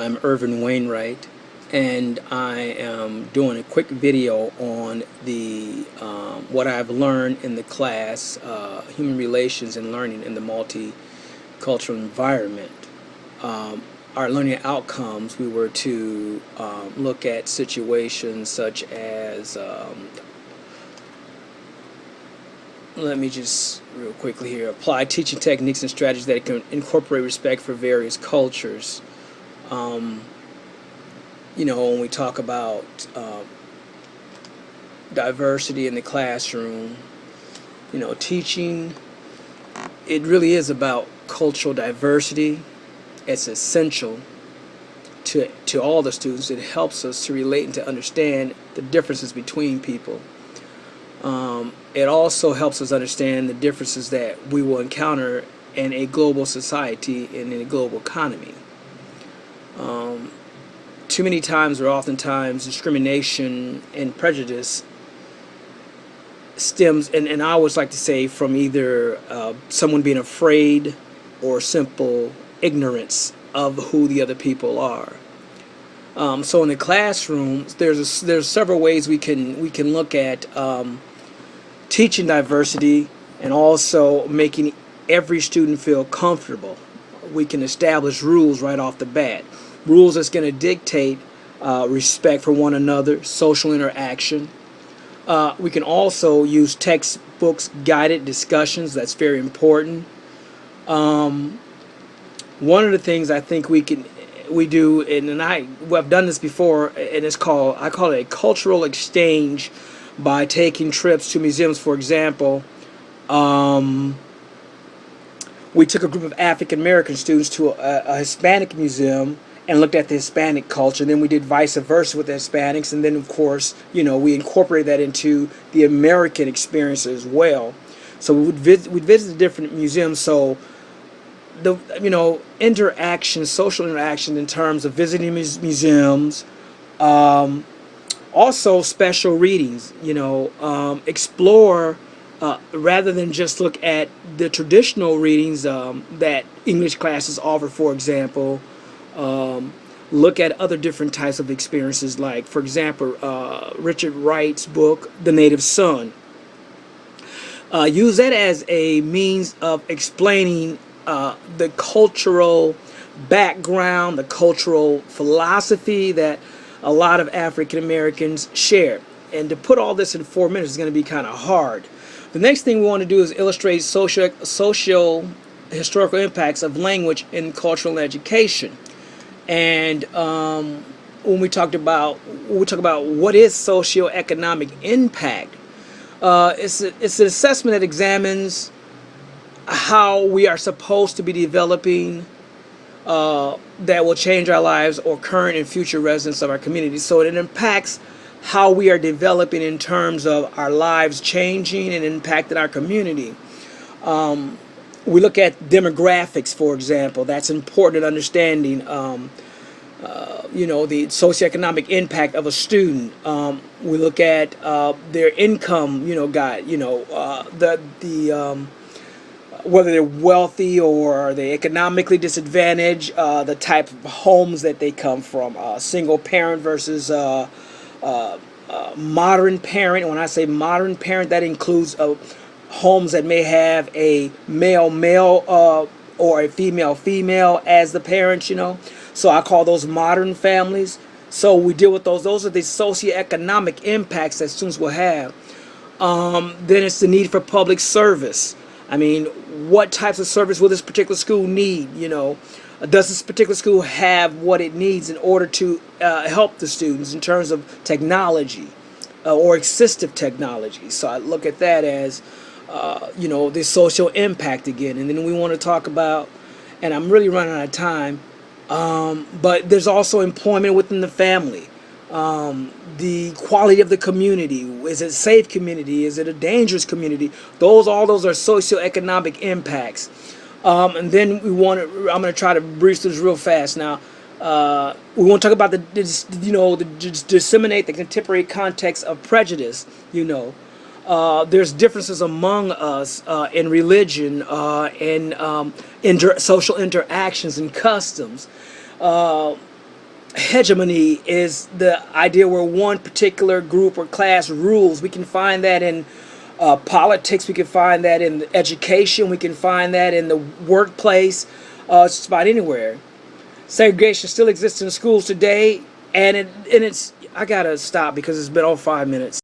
I'm Ervin Wainwright, and I am doing a quick video on the what I've learned in the class, Human Relations and Learning in the Multicultural Environment. Our learning outcomes, we were to look at situations such as, let me just real quickly here, apply teaching techniques and strategies that can incorporate respect for various cultures. When we talk about diversity in the classroom, teaching, it really is about cultural diversity. It's essential to all the students. It helps us to relate and to understand the differences between people. It also helps us understand the differences that we will encounter in a global society and in a global economy. Too many times, or oftentimes, discrimination and prejudice stems, and I always like to say, from either someone being afraid or simple ignorance of who the other people are. So in the classroom, there's several ways we can look at teaching diversity and also making every student feel comfortable. We can establish rules right off the bat. Rules that's going to dictate respect for one another, social interaction. We can also use textbooks, guided discussions. That's very important. One of the things I think we do, and I've done this before, and I call it a cultural exchange by taking trips to museums. For example, we took a group of African American students to a Hispanic museum and looked at the Hispanic culture. And then we did vice versa with the Hispanics, and then of course, we incorporated that into the American experience as well. So we'd visit different museums. So the interaction, social interaction in terms of visiting museums, also special readings. Explore rather than just look at the traditional readings that English classes offer. For example, look at other different types of experiences, like, for example, Richard Wright's book, The Native Son. Use that as a means of explaining the cultural background, the cultural philosophy that a lot of African Americans share. And to put all this in 4 minutes is going to be kind of hard. The next thing we want to do is illustrate social historical impacts of language in cultural education. And when we talk about what is socioeconomic impact, it's an assessment that examines how we are supposed to be developing that will change our lives or current and future residents of our community. So it impacts how we are developing in terms of our lives changing and impacting our community. We look at demographics, for example. That's important in understanding, the socioeconomic impact of a student. We look at their income, whether they're wealthy or are they economically disadvantaged, the type of homes that they come from, single parent versus modern parent. When I say modern parent, that includes homes that may have a male or a female as the parents, So I call those modern families. So we deal with those. Those are the socioeconomic impacts that students will have. Then it's the need for public service. I mean, what types of service will this particular school need? Does this particular school have what it needs in order to help the students in terms of technology or assistive technology? So I look at that as, the social impact again. And then we want to talk about, and I'm really running out of time, but there's also employment within the family. The quality of the community. Is it a safe community? Is it a dangerous community? All those are socioeconomic impacts. And then I'm going to try to breeze through this real fast now. We want to talk about disseminate the contemporary context of prejudice. There's differences among us in religion, in social interactions and customs. hegemony is the idea where one particular group or class rules. We can find that in politics. We can find that in education. We can find that in the workplace. It's just about anywhere. Segregation still exists in schools today, and it's. I gotta stop because it's been all 5 minutes.